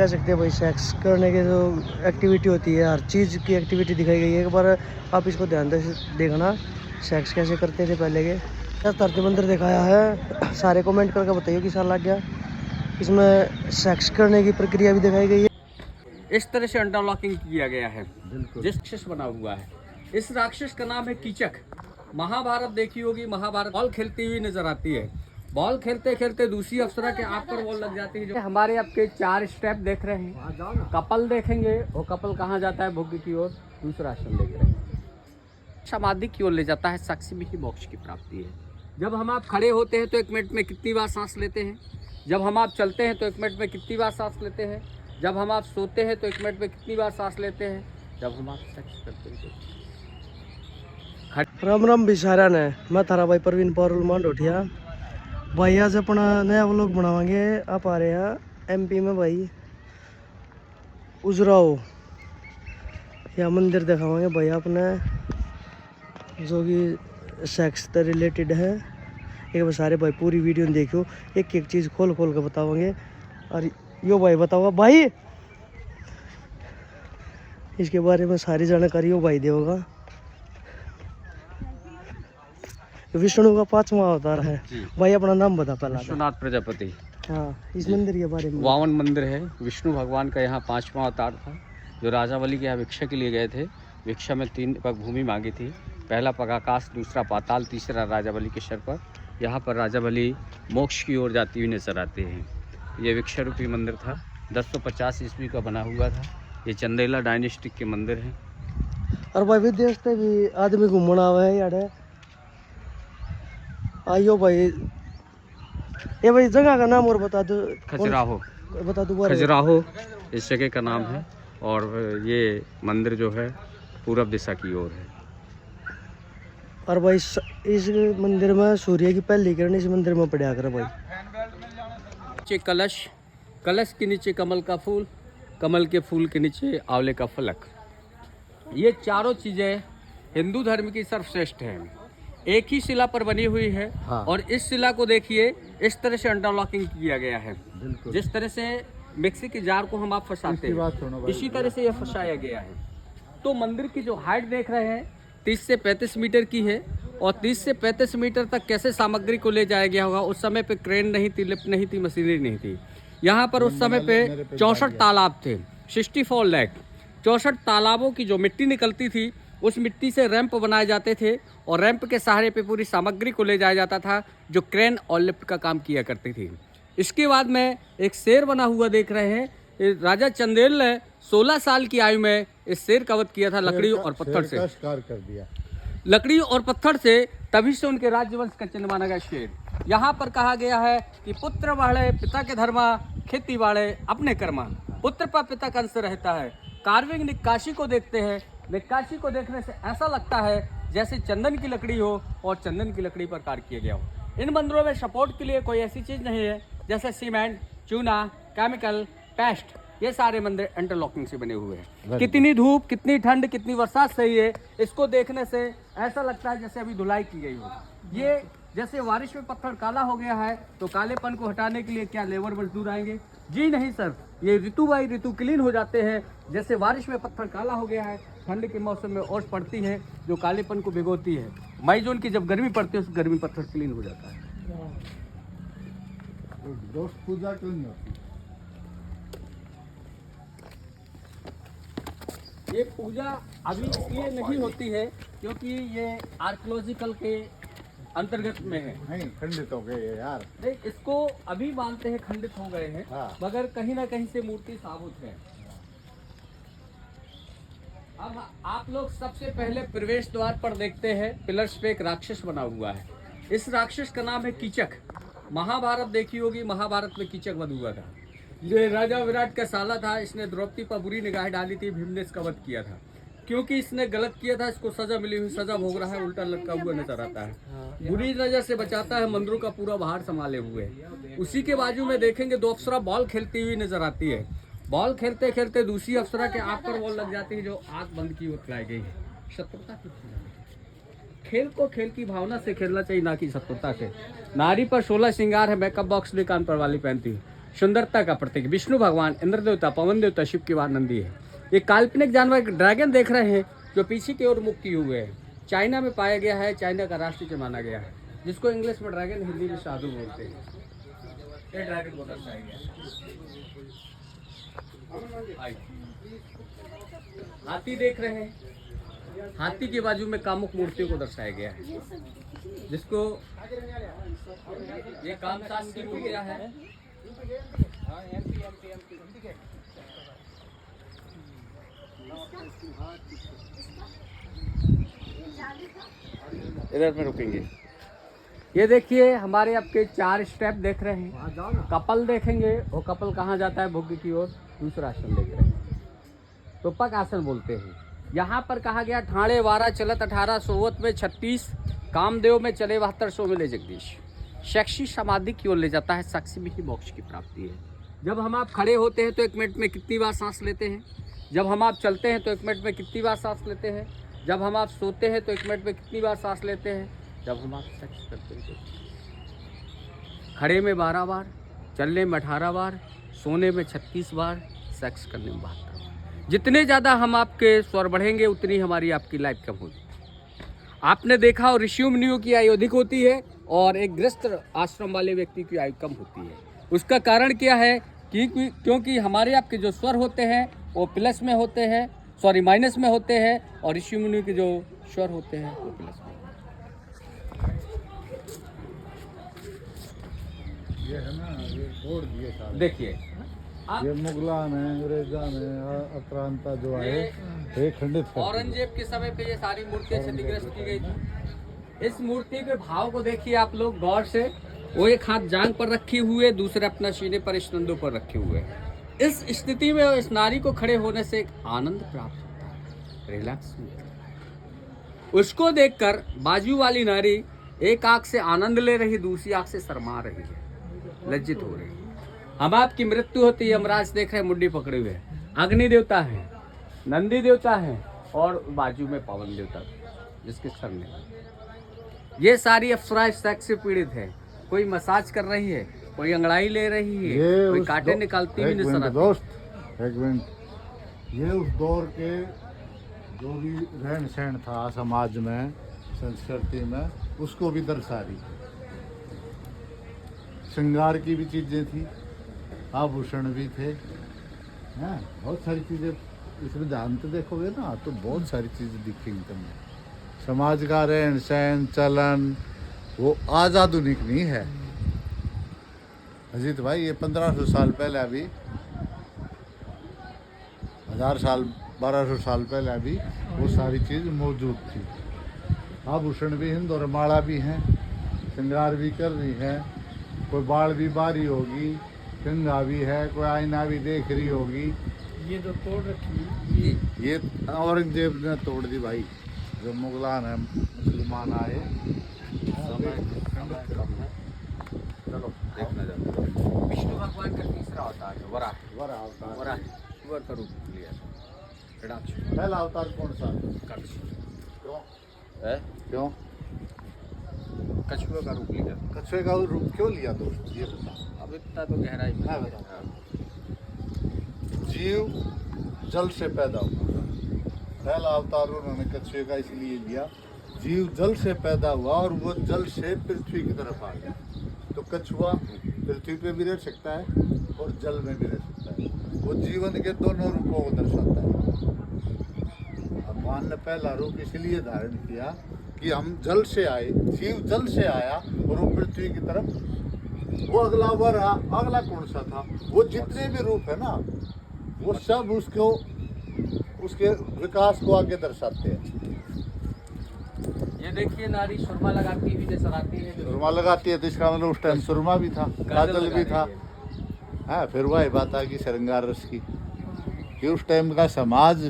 कह सकते हैं भाई सेक्स करने की जो एक्टिविटी होती है, हर चीज़ की एक्टिविटी दिखाई गई है। एक बार आप इसको ध्यान से देखना, सेक्स कैसे करते थे पहले के। क्या धरती मंदिर दिखाया है, सारे कमेंट करके बताइए कि साल लग गया। इसमें सेक्स करने की प्रक्रिया भी दिखाई गई है। इस तरह से इंटरलॉकिंग किया गया है, जिस राक्षस बना हुआ है। इस राक्षस का नाम है कीचक। महाभारत देखी होगी, महाभारत बॉल खेलती हुई नजर आती है। बॉल खेलते खेलते दूसरी अप्सरा के आंख पर बॉल लग जाती है। जो हमारे आपके 4 स्टेप देख रहे हैं, कपल देखेंगे, वो कपल कहाँ जाता है? भोग की ओर। दूसरा आसन देख रहे हैं, समाधि की ओर ले जाता है। साक्षी में ही मोक्ष की प्राप्ति है। जब हम आप खड़े होते हैं तो 1 मिनट में कितनी बार सांस लेते हैं? जब हम आप चलते हैं तो 1 मिनट में कितनी बार सांस लेते हैं? जब हम आप सोते हैं तो 1 मिनट में कितनी बार सांस लेते हैं? जब हम आप सेक्स करते हैं तो। राम राम बिसारा ने, मैं थारा भाई परवीन पारुल मान उठिया भाई। आज अपना नया व्लॉग बनावांगे। आप आ रहे हैं MP में भाई, उजराओ या मंदिर दिखावांगे भाई आपने, जो कि सेक्स से रिलेटेड है। एक बार सारे भाई पूरी वीडियो में देखो, एक एक चीज़ खोल खोल के बतावांगे। और यो भाई बताओगा भाई, इसके बारे में सारी जानकारी यो भाई देगा। विष्णु का 5वां अवतार है भाई। अपना नाम बता पहला। विश्वनाथ प्रजापति। हाँ, इस मंदिर के बारे में। वामन मंदिर है। विष्णु भगवान का यहाँ 5वां अवतार था, जो राजा बलि के यहाँ भिक्षा के लिए गए थे। भिक्षा में 3 पग भूमि मांगी थी। पहला पग आकाश, दूसरा पाताल, तीसरा राजा बलि के सिर पर। यहाँ पर राजा बलि मोक्ष की ओर जाती हुई नजर आते हैं। ये भिक्षा रूपी मंदिर था, 1050 ईस्वी का बना हुआ था। ये चंदेला डायनेस्टिक के मंदिर हैं। और भाई विदेश से भी आदमी घूमना आवा है यार। आइयो भाई, ये भाई जगह का नाम और बता दो। खजुराहो, बता दो। खजुराहो इस जगह का नाम है। और ये मंदिर जो है पूरब दिशा की ओर है। और भाई इस मंदिर में सूर्य की पहली किरण इस मंदिर में पड़ा कर भाई। नीचे कलश, कलश के नीचे कमल का फूल, कमल के फूल के नीचे आंवले का फलक। ये चारों चीजें हिंदू धर्म की सर्वश्रेष्ठ हैं। एक ही शिला पर बनी हुई है। हाँ। और इस शिला को देखिए, इस तरह से इंटरलॉकिंग किया गया है। जिस तरह से मिक्सी के जार को हम आप फंसाते हैं, इसी तरह से यह फंसाया गया है। तो मंदिर की जो हाइट देख रहे हैं 30 से 35 मीटर की है। और 30 से 35 मीटर तक कैसे सामग्री को ले जाया गया होगा? उस समय पे क्रेन नहीं थी, लिफ्ट नहीं थी, मशीनरी नहीं थी। यहाँ पर उस समय पे 64 तालाब थे, 64 लैक। 64 तालाबों की जो मिट्टी निकलती थी, उस मिट्टी से रैंप बनाए जाते थे। और रैंप के सहारे पे पूरी सामग्री को ले जाया जाता था, जो क्रेन और लिफ्ट का काम किया करती थी। इसके बाद में एक शेर बना हुआ देख रहे हैं। राजा चंदेल ने 16 साल की आयु में इस शेर का वध किया था, लकड़ी और पत्थर से। शिकार कर दिया लकड़ी और पत्थर से, तभी से उनके राज्यवंश का चिन्ह माना गया शेर। यहाँ पर कहा गया है कि पुत्र बाढ़े पिता के धर्मा, खेती बाढ़े अपने कर्मा। पुत्र पर पिता का अंश रहता है। कार्विंग निक्काशी को देखते हैं, निक्काशी को देखने से ऐसा लगता है जैसे चंदन की लकड़ी हो और चंदन की लकड़ी पर कार्य किया गया हो। इन मंदिरों में सपोर्ट के लिए कोई ऐसी चीज़ नहीं है, जैसे सीमेंट, चूना, केमिकल, पेस्ट। ये सारे मंदिर इंटरलॉकिंग से बने हुए हैं। कितनी धूप, कितनी ठंड, कितनी बरसात सही है, इसको देखने से ऐसा लगता है जैसे अभी धुलाई की गई हो। ये जैसे बारिश में पत्थर काला हो गया है, तो कालेपन को हटाने के लिए क्या लेबर मजदूर आएंगे? जी नहीं सर, ये ऋतु बाई ऋतु क्लीन हो जाते हैं। जैसे बारिश में पत्थर काला हो गया है, ठंड के मौसम में ओस पड़ती है जो कालेपन को भिगोती है। मई जून की जब गर्मी पड़ती है, उस गर्मी पत्थर क्लीन हो जाता है। दोस्त पूजा क्यों नहीं होती? ये पूजा अभी इसलिए नहीं होती है क्योंकि ये आर्कियोलॉजिकल के अंतर्गत में है। नहीं, खंडित हो गए यार। नहीं, इसको अभी मानते हैं खंडित हो गए हैं। हाँ। मगर कहीं ना कहीं से मूर्ति साबुत है। अब आप लोग सबसे पहले प्रवेश द्वार पर देखते हैं, पिलर्स पे एक राक्षस बना हुआ है। इस राक्षस का नाम है कीचक। महाभारत देखी होगी, महाभारत में कीचक वध हुआ था। ये राजा विराट का साला था, इसने द्रौपदी पर बुरी निगाह डाली थी, भीम ने इसका वध किया था। क्योंकि इसने गलत किया था, इसको सजा मिली हुई, सजा भोग रहा है, उल्टा लटका हुआ नजर आता है। बुरी नजर से बचाता है, मंदिरों का पूरा भार संभाले हुए। उसी के बाजू में देखेंगे 2 अप्सरा बॉल खेलती हुई नजर आती है। बॉल खेलते खेलते दूसरी अप्सरा के आंख पर बॉल लग जाती है, जो आंख बंद की ओर खिलाई गई है। शत्रुता की खेल को खेल की भावना से खेलना चाहिए, ना कि शत्रुता से। नारी पर 16 श्रृंगार है, मेकअप बॉक्स भी कान पर वाली पहनती है। सुंदरता का प्रतीक। विष्णु भगवान, इंद्र देवता, पवन देवता, शिव की वाहन नंदी है। ये काल्पनिक जानवर ड्रैगन देख रहे हैं जो पीछे की ओर मुख किए हुए है। चाइना में पाया गया है, चाइना का राष्ट्रीय माना गया है, जिसको इंग्लिश में ड्रैगन, हिंदी में साधु बोलते हैं। ये ड्रैगन को दर्शाया गया है। हाथी देख रहे हैं, हाथी के बाजू में कामुक मूर्तियों को दर्शाया गया है, जिसको ये कामसास की मूर्तियां है। इधर में रुकेंगे। ये देखिए हमारे आपके 4 स्टेप देख रहे हैं। कपल देखेंगे, वो कपल कहाँ जाता है भोग की ओर, दूसरा आसन देख रहे हैं, तो पग आसन बोलते हैं। यहाँ पर कहा गया ठाणे 12 चलत 18 सोवत में 36 कामदेव में चले 72 सौ मिले जगदीश। साक्षी समाधि की ओर ले जाता है, साक्षी में ही मोक्ष की प्राप्ति है। जब हम आप खड़े होते हैं तो 1 मिनट में कितनी बार सांस लेते हैं? जब हम आप चलते हैं तो 1 मिनट में कितनी बार सांस लेते हैं? जब हम आप सोते हैं तो 1 मिनट में कितनी बार सांस लेते हैं? जब हम आप सेक्स करते हैं तो खड़े में 12 बार, चलने में 18 बार, सोने में 36 बार, सेक्स करने में 72 बार। जितने ज़्यादा हम आपके स्वर बढ़ेंगे उतनी हमारी आपकी लाइफ कम होगी। आपने देखा और ऋषियों मुनियों की आयु अधिक होती है और एक गृहस्थ आश्रम वाले व्यक्ति की आयु कम होती है। उसका कारण क्या है? क्योंकि हमारे आपके जो स्वर होते हैं वो प्लस में होते हैं, सॉरी माइनस में होते हैं, और ऋषि मुनि के जो स्वर होते हैं वो प्लस में। ये है ना, ये छोड़ दिए सारे। देखिए ये मुगलान है, अंग्रेजान है, आक्रांता जो आए ये खंडित कर दिए। औरंगजेब के समय पे ये सारी मूर्तियां क्षतिग्रस्त की गई थी। इस मूर्ति के भाव को देखिए आप लोग गौर से। वो एक हाथ जांग पर रखे हुए, दूसरे अपना सीने पर स्कंधों पर रखे हुए। इस स्थिति में इस नारी को खड़े होने से एक आनंद प्राप्त होता है, रिलैक्स मिलता है। उसको देखकर बाजू वाली नारी एक आंख से आनंद ले रही, दूसरी आंख से शर्मा रही है, लज्जित हो रही है। हम आपकी मृत्यु होती है, यमराज देख रहे हैं मुंडी पकड़े हुए। अग्नि देवता है, नंदी देवता है, और बाजू में पवन देवता जिसके सर में। ये सारी अप्सराएं सेक्स से पीड़ित है। कोई मसाज कर रही है, कोई अंगड़ाई ले रही है, कोई कांटे निकालती हुई नजर आती दोस्त एक मिनट, ये उस दौर के जो भी रहन सहन था समाज में, संस्कृति में, उसको भी दर्शा रही। श्रृंगार की भी चीजें थी, आभूषण भी थे, हैं, बहुत सारी चीजें इसमें ध्यान से देखोगे ना तो बहुत सारी चीजें दिखेंगी तुम्हें। समाज का रहन सहन चलन वो आज आधुनिक नहीं है अजीत भाई। ये 1500 साल पहले अभी 1000 साल 1200 साल पहले अभी वो सारी चीज मौजूद थी। आभूषण भी हिंद और माला भी हैं, श्रृंगार भी कर रही है, कोई बाल भी बारी होगी, कंघा भी है, कोई आईना भी देख रही होगी। ये जो तोड़ रखी ये औरंगजेब ने तोड़ दी भाई, जो मुगलान है, मुसलमान आए। चलो देखना जाता है। विष्णु भगवान का तीसरा अवतार है वराह। वराह अवतार। वराह सुअर का रूप लिया, हिरणाक्ष, पहला अवतार कौन सा? कच्छ। क्यों? है? क्यों? कछुए का रूप लिया। कछुए का रूप क्यों लिया दोस्त, ये बता। अब इतना तो गहराई में हाँ, बताओ। जीव जल से पैदा हुआ, पहला अवतार उन्होंने कछुए का इसलिए लिया, जीव जल से पैदा हुआ और वो जल से पृथ्वी की तरफ आ गया। तो कछुआ पृथ्वी पे भी रह सकता है और जल में भी रह सकता है, वो जीवन के दोनों रूपों को दर्शाता है। भगवान ने पहला रूप इसलिए धारण किया कि हम जल से आए, जीव जल से आया और वो पृथ्वी की तरफ। वो अगला वरा, अगला कौन सा था? वो जितने भी रूप है ना वो सब उसको, उसके विकास को आगे दर्शाते हैं। ये देखिए नारी सुरमा लगाती हुई नजर आती है। सुरमा लगाती है तो इसका मतलब उस टाइम सुरमा भी था, काजल भी था। हाँ, फिर वही बात आ गई श्रृंगार रस की, कि उस टाइम का समाज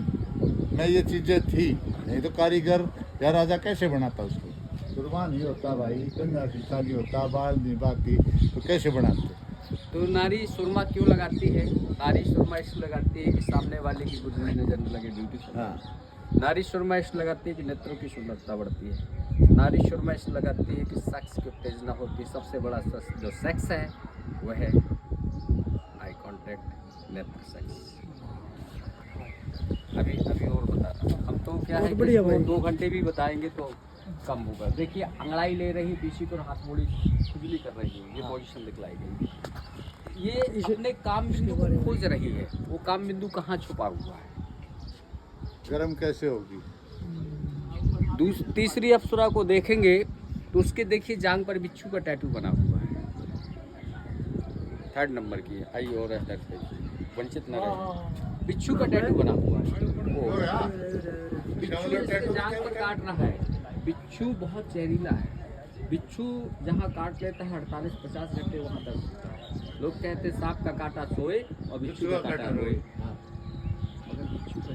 में ये चीजें थी, नहीं तो कारीगर या राजा कैसे बनाता उसको? सुरमा नहीं होता भाई, कंधा शीशा नहीं होता, बाल नहीं बाती, तो कैसे बनाते? तो नारी सुरमा क्यों लगाती है? नारी सुरमा इसलिए लगाती है कि सामने वाले की बुद्धि में नजर न लगे, ब्यूटी। हाँ, नारी सुरमा इसलिए लगाती है कि नेत्रों की सुंदरता बढ़ती है। नारी सुरमा इसलिए लगाती है कि सेक्स की उत्तेजना होती है। सबसे बड़ा जो सेक्स है वह है डायरेक्ट नेत्र सेक्स। अभी और बता रहा हूँ। हम तो क्या है बहुत बढ़िया कि भाई। 2 घंटे भी बताएंगे तो कम होगा। देखिए अंगड़ाई ले रही पीछे को, हाथ मोड़ी खुजली कर रही है, ये पोजीशन दिखलाई गई। ये अपने काम बिंदु को खोज रही है, वो काम बिंदु कहाँ छुपा हुआ है। गर्म कैसे होगी? तीसरी अप्सरा को देखेंगे तो उसके देखिए जांग पर बिच्छू का टैटू बना हुआ है। 3rd नंबर की आई और वंचित न रहे, बिच्छू का टैटू बना हुआ है। वो बिच्छू जैसे जांग पर काट रहा है। बिच्छू बहुत जहरीला है। बिच्छू जहाँ काट लेता है 48-50 घंटे वहाँ दर्द होता है। लोग कहते हैं सांप का काटा सोए और बिच्छू का काटा रोए। मगर बिच्छू का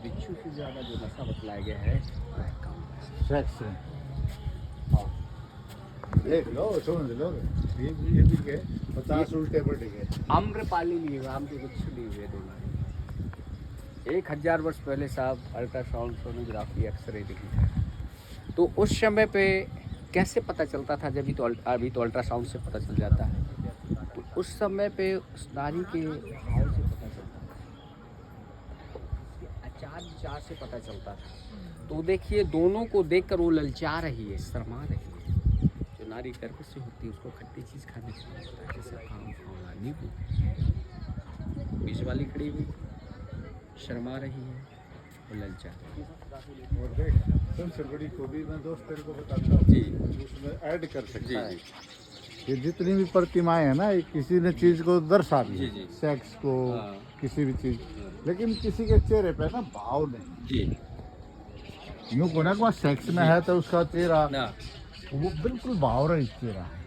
बिच्छू से ज्यादा जो नशा बतलाया गया है सेक्स में। देख लो, समझ लो, ये भी के 50 उल्टे पड़ गए। आम्रपाली लिए हुए, आम के गुच्छ लिए हुए दोनों। 1000 वर्ष पहले साहब अल्ट्रासाउंड, सोनोग्राफी, एक्सरे दिखी था। तो उस समय पे कैसे पता चलता था? जब अभी तो अल्ट्रासाउंड से पता चल जाता है। तो उस समय पे उस नारी के भाव से पता चलता था, उसके आचार विचार से पता चलता था। तो देखिए दोनों को देखकर वो ललचा रही है, शर्मा रही है। जो नारी गर्भ से होती है उसको खट्टी चीज़ खाने से होता है, जैसे आम, फावड़ा, नींबू। बीच वाली खड़ी हुई शर्मा रही है, वो ललचा रही है। और देख, सबसे बड़ी खूबी मैं दोस्त तेरे को बताता हूँ जी। उसमें ऐड कर सकता जी है। जी ये जितनी भी प्रतिमाएं हैं ना, ये किसी ने चीज को दर्शा जी दिया, जी। सेक्स को, हाँ। किसी भी चीज, लेकिन किसी के चेहरे पे ना भाव नहीं। जी यूँ को ना कि वहाँ सेक्स में है तो उसका चेहरा ना वो बिल्कुल भाव रहित चेहरा है,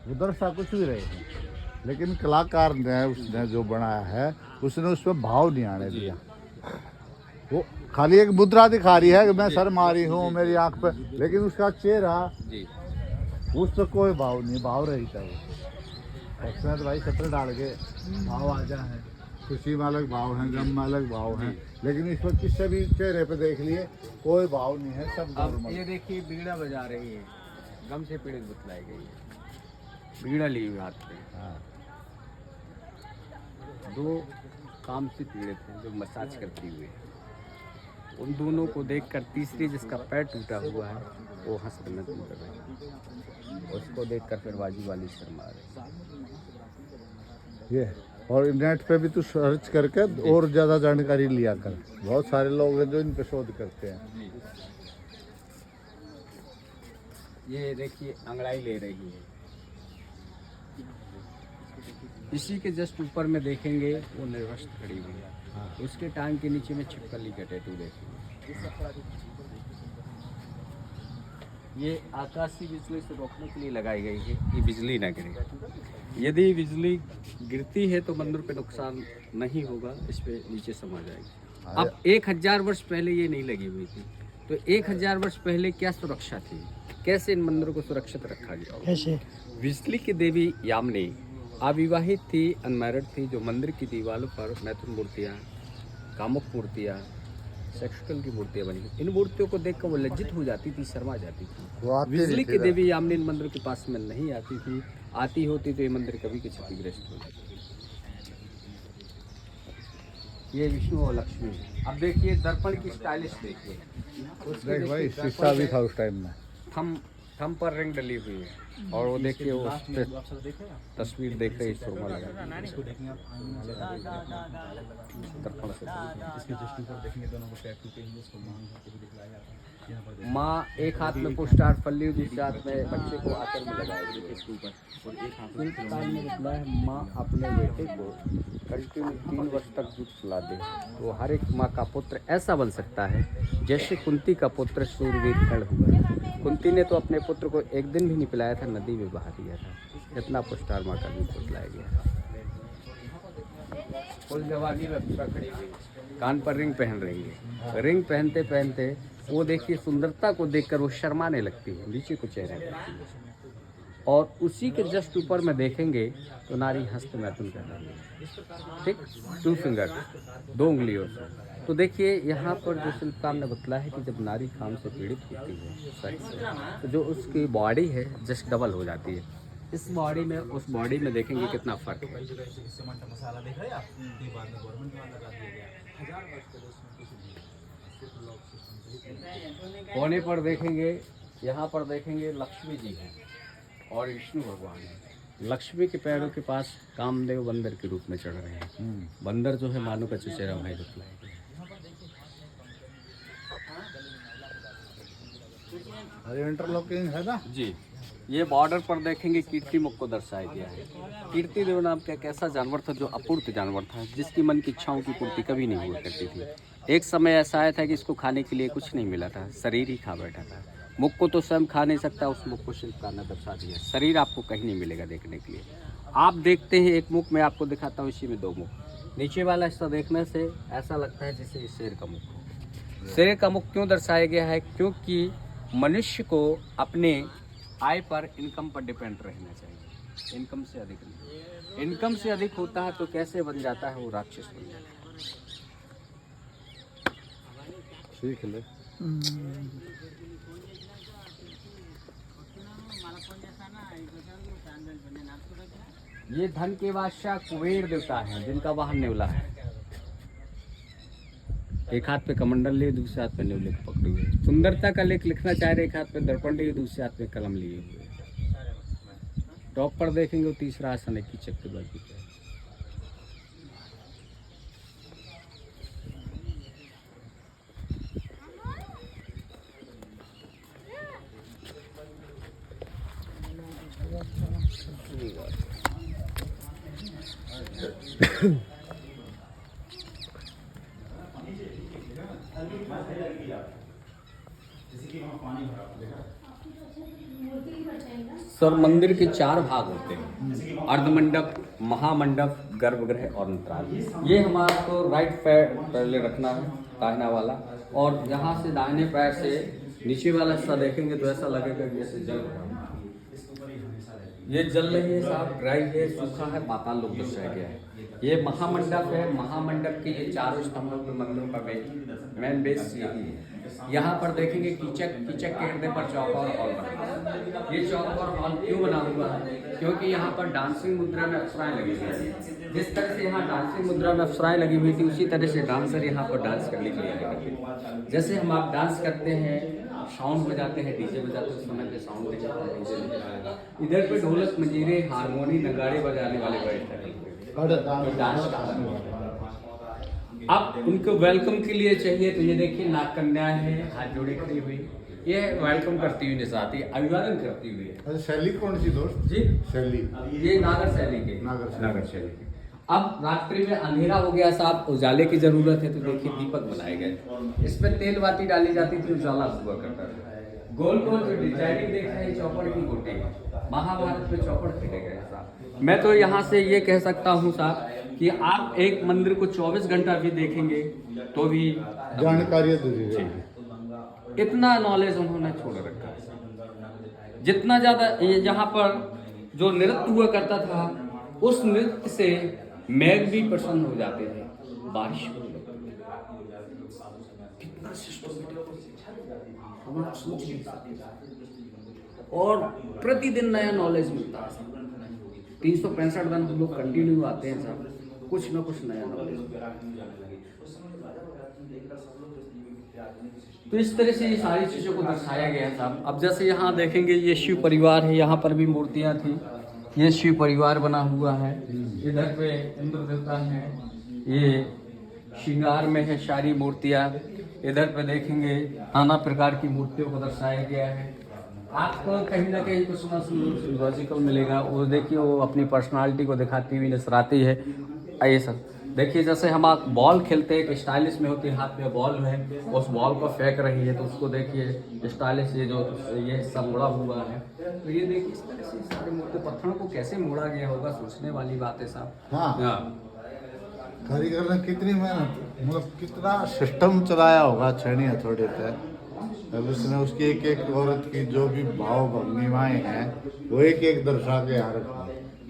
वो दर्शा कुछ भी रहे हैं। लेकिन कलाकार ने उसने जो बनाया है उसने उसमें भाव नहीं आने जी। दिया। वो खाली एक मुद्रा दिखा रही है कि मैं जी। सर मारी हूँ, मेरी आंख पे, लेकिन उसका चेहरा, जी उस पर कोई भाव नहीं, भाव रहित है वो। उसमें तो भाई शटर डाल के भाव आ जा है, खुशी में अलग भाव है, गम में अलग भाव है, लेकिन इस पर किसी भी चेहरे पे देख लिए कोई भाव नहीं है, सब अब नॉर्मल। ये देखिए बीड़ा बजा रही है, गम से पीड़ित बतलाई गई है। बीड़ा ली हुई हाथ पे। हाँ। 2 काम से पीड़ित हैं जो मसाज करती हुई। उन दोनों को देखकर तीसरी जिसका पैर टूटा हुआ है वो हंस कर नृत्य कर रही है। उसको देखकर फिर बाजू वाली शर्मा रही। ये और नेट पे भी तू सर्च करके और ज़्यादा जानकारी लिया कर। बहुत सारे लोग हैं जो इन पे शोध करते हैं। ये देखिए अंगड़ाई ले रही है। इसी के जस्ट ऊपर में देखेंगे वो निर्वस्त्र खड़ी हुई है। उसके टांग के नीचे में छिपकली का टैटू देखेंगे। ये आकाशीय बिजली से रोकने के लिए लगाई गई है कि बिजली ना गिरे। यदि बिजली गिरती है तो मंदिर पे नुकसान नहीं होगा, इस पे नीचे समा जाएगी। अब 1000 वर्ष पहले ये नहीं लगी हुई थी, तो 1000 वर्ष पहले क्या सुरक्षा थी? कैसे इन मंदिरों को सुरक्षित रखा गया? कैसे? बिजली की देवी यामिनी अविवाहित थी, अनमैरिड थी, जो मंदिर की दीवारों पर मैथुन मूर्तियाँ, कामुक मूर्तियाँ, सेक्सुअल की मूर्तियाँ बनी। इन मूर्तियों को देखकर वो लज्जित हो जाती थी, शर्मा जाती थी। बिजली की देवी यामिनी इन मंदिर के पास में नहीं आती थी। आती होती तो ये मंदिर कभी के क्षतिग्रस्त हो जाती। ये विष्णु और लक्ष्मी। अब देखिए दर्पण की स्टाइलिश देखिए। देख भाई, शीशा भी था उस टाइम में। थम पर रिंग डली हुई है और वो देखिए वो उस पे तस्वीर देख रही सुरमा लगा। दर्पण से माँ एक हाथ में पुष्टार फली, दूसरे हाथ में बच्चे को आकर में लगाएगी इसके ऊपर। और एक हाथ में निकला है माँ अपने बेटे को कंटिन्यू 3 वर्ष तक दूध पिला दे तो हर एक माँ का पुत्र ऐसा बन सकता है जैसे कुंती का पुत्र सूरवीर कर्ण हुआ। कुंती ने तो अपने पुत्र को एक दिन भी नहीं पिलाया था, नदी में बहा दिया था। इतना पुष्टार माँ का दूध पिलाया गया था। फुल जवानी में खड़ी हुई, कान पर रिंग पहन रही है। रिंग पहनते पहनते वो देखिए सुंदरता को देखकर वो शर्माने लगती है, नीचे को चेहरा करती है। और उसी के जस्ट ऊपर में देखेंगे तो नारी हस्त मैथुन कर रही है, ठीक, 2 फिंगर, 2 उंगलियों से। तो देखिए यहाँ पर जो शिल्पकार ने बतला है कि जब नारी काम से पीड़ित होती है सेक्स से, तो जो उसकी बॉडी है जस्ट डबल हो जाती है। इस बॉडी में उस बॉडी में देखेंगे कितना फर्क है। कोने पर देखेंगे, यहाँ पर देखेंगे लक्ष्मी जी हैं और विष्णु भगवान हैं। लक्ष्मी के पैरों के पास कामदेव बंदर के रूप में चढ़ रहे हैं। बंदर जो है मानो का चचेरा भाई दिखलाएगा। अरे इंटरलॉकिंग है ना जी, ये बॉर्डर पर देखेंगे कीर्ति मुख को दर्शाया गया है। कीर्ति देव नाम का एक ऐसा जानवर था जो अपूर्त जानवर था, जिसकी मन की इच्छाओं की पूर्ति कभी नहीं हुआ करती थी। एक समय ऐसा आया था कि इसको खाने के लिए कुछ नहीं मिला था, शरीर ही खा बैठा था। मुख को तो स्वयं खा नहीं सकता, उस मुख को शिल्पकार ने दर्शा दिया। शरीर आपको कहीं नहीं मिलेगा देखने के लिए। आप देखते हैं एक मुख, मैं आपको दिखाता हूँ, इसी में दो मुख। नीचे वाला हिस्सा देखने से ऐसा लगता है जैसे ये शेर का मुख हो। शेर का मुख क्यों दर्शाया गया है? क्योंकि मनुष्य को अपने आय पर, इनकम पर डिपेंड रहना चाहिए। इनकम से अधिक नहीं। इनकम से अधिक होता है तो कैसे बन जाता है वो? राक्षस बन जाता है। सीख ले। ये धन के बादशाह कुबेर देवता है, जिनका वाहन नेवला है। एक हाथ पे कमंडल लिए, दूसरे हाथ पे नेवले को पकड़े हुए। सुंदरता का लेख लिखना चाह रहे, एक हाथ पे दर्पण लिए, दूसरे हाथ पे कलम लिए हुए। टॉप पर देखेंगे, तीसरा आसन है कीचक के बाजू पे। सर, मंदिर के 4 भाग होते हैं: अर्धमंडप, महामंडप, गर्भगृह और अंतराल। ये हमारा तो राइट पैर पहले रखना है, दाहिना वाला, और यहाँ से दाहिने पैर से नीचे वाला हिस्सा देखेंगे तो ऐसा लगेगा कि जैसे जल रहा है। ये जल नहीं है साहब, ड्राई है, सूखा है, पाताल लोक दर्शाया गया है। ये महामंडप है। महामंडप के ये 4 स्तंभों पे मंदिरों का मेन बेस यही है। यहाँ पर देखेंगे कीचक के हृदय पर चौकोर हॉल बना है। ये चौकोर हॉल क्यों बना हुआ है? क्योंकि यहाँ पर डांसिंग मुद्रा में अप्सराएं लगी हुई है। जिस तरह से यहाँ डांसिंग मुद्रा में अप्सराएं लगी हुई थी, उसी तरह से डांसर यहाँ पर डांस करने के लिए आए करते हैं। जैसे हम आप डांस करते हैं, साउंड बजाते हैं, डीजे बजाते हैं, उस समय पे साउंड नहीं चलता, डीजे नहीं चलता। इधर पे ढोलक, मंजीरे, हारमोनी, नगाड़े बजाने वाले बैठते हैं। डांस का अब उनको वेलकम के लिए चाहिए तो ये देखिए नाग कन्या है, हाथ जोड़े खड़ी हुई। ये वेलकम करती हुई निशाती, अभिवादन करती हुई है। अच्छा, शैली कौन सी दोस्त जी? शैली। ये नागर शैली के। नागर शैली के। अब रात्रि में अंधेरा हो गया साहब, उजाले की जरूरत है, तो देखिए दीपक बनाए गए। इस पर तेल बाती डाली जाती थी, उजाला हुआ करता था। गोल गोल जो डिजाइनिंग देख रहे हैं, चौपड़ की गोटी, महाभारत में चौपड़ खेले गए साहब। मैं तो यहाँ से ये कह सकता हूँ साहब कि आप एक मंदिर को 24 घंटा भी देखेंगे तो भी जानकारी दीजिए। इतना नॉलेज उन्होंने छोड़ रखा है। जितना ज़्यादा यहाँ पर जो नृत्य हुआ करता था, उस नृत्य से मेघ भी प्रसन्न हो जाते थे, बारिश होने लगती थी। कितना हम सोच नहीं सकते। और प्रतिदिन नया नॉलेज मिलता है। 365 दिन हम लोग कंटिन्यू आते हैं साहब, कुछ ना कुछ नया नॉलेज। तो इस तरह से ये सारी चीज़ों को दर्शाया गया साहब। अब जैसे यहाँ देखेंगे, ये शिव परिवार है, यहाँ पर भी मूर्तियाँ थी। ये शिव परिवार बना हुआ है। इधर पे इंद्र देवता है, ये श्रृंगार में है सारी मूर्तियाँ। इधर पे देखेंगे नाना प्रकार की मूर्तियों को दर्शाया गया है। आपको कहीं ना कहीं कुछ ना कुछ लॉजिकल मिलेगा। वो देखिए, वो अपनी पर्सनालिटी को दिखाती हुई नजराती है। आइए सर, देखिए जैसे हम आप बॉल खेलते हैं, एक स्टाइलिश में होती है, हाथ में बॉल है, उस बॉल को फेंक रही है, तो उसको देखिए स्टाइलिश, ये जो ये हिस्सा मुड़ा हुआ है। तो ये देखिए इस तरह से सारे मूर्ति पत्थरों को कैसे मोड़ा गया होगा, सोचने वाली बात है साहब। हाँ, कारीगर ने कितनी मेहनत, मतलब कितना सिस्टम चलाया होगा छेनी हथौड़े पे। अब उसने उसकी एक एक औरत की जो भी भाव भंगिमाएं हैं, वो एक एक दर्शा के यहाँ रखा।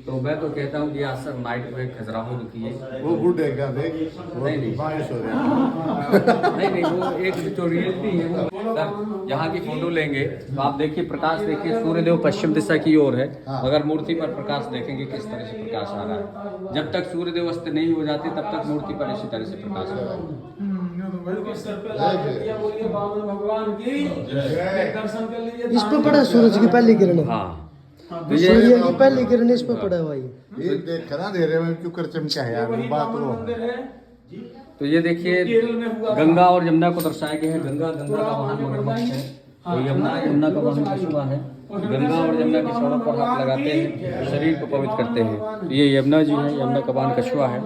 तो मैं तो कहता हूँ कि आज सर नाइट में खजुराहो रुकिए। वो बूढ़े का देख वो नहीं, नहीं। बारिश हो रहा नहीं नहीं, वो एक जो रियलिटी है वो सर यहाँ की फोटो लेंगे तो आप देखिए प्रकाश देखिए, सूर्यदेव पश्चिम दिशा की ओर है, मगर मूर्ति पर प्रकाश देखेंगे किस तरह से प्रकाश आ रहा है। जब तक सूर्यदेव अस्त नहीं हो जाते तब तक मूर्ति पर इसी तरह से प्रकाश आ रहा है। इस पे पड़ा सूरज की पहली किरण। हाँ, तो ये सूर्य की पहली किरण इस पे पड़ा है भाई। ये देख ना दे रहे में क्यों कर चमका है यार, बात वो तो ये देखिए गंगा और यमुना को दर्शाया गया है। गंगा का वाहन मगरमच्छ है, तो यमुना का वाहन कछुआ है। गंगा और यमुना के छोरों पर हाथ लगाते हैं, शरीर को पवित्र करते हैं। ये यमुना जी है, यमुना का वाहन कछुआ है।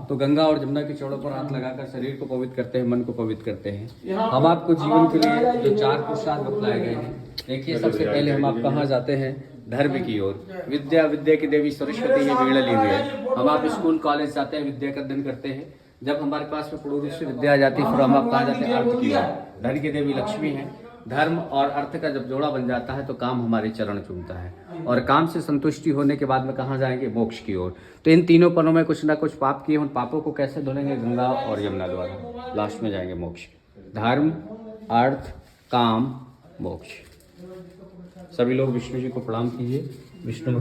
तो गंगा और यमुना के छोरों पर हाथ लगाकर शरीर को पवित्र करते हैं, मन को पवित्र करते हैं। हम आपको जीवन के लिए जो 4 पुरुषार्थ बतलाए गए हैं, देखिए सबसे पहले हम आप कहाँ जाते हैं, धर्म की ओर। विद्या की देवी सरस्वती है, वीणा ली हुई है। हम आप स्कूल कॉलेज जाते हैं, विद्या का अध्ययन करते हैं। जब हमारे पास में पूर्ण रूप से विद्या आ जाती है, फिर हम आप कहाँ जाते हैं, अर्थ की ओर। धन की देवी लक्ष्मी है। धर्म और अर्थ का जब जोड़ा बन जाता है तो काम हमारे चरण चूमता है, और काम से संतुष्टि होने के बाद में कहाँ जाएंगे, मोक्ष की ओर। तो इन तीनों पलों में कुछ ना कुछ पाप किए, उन पापों को कैसे धुलेंगे, गंगा और यमुना द्वारा। लास्ट में जाएंगे मोक्ष। धर्म, अर्थ, काम, मोक्ष। सभी लोग विष्णु जी को प्रणाम कीजिए। विष्णु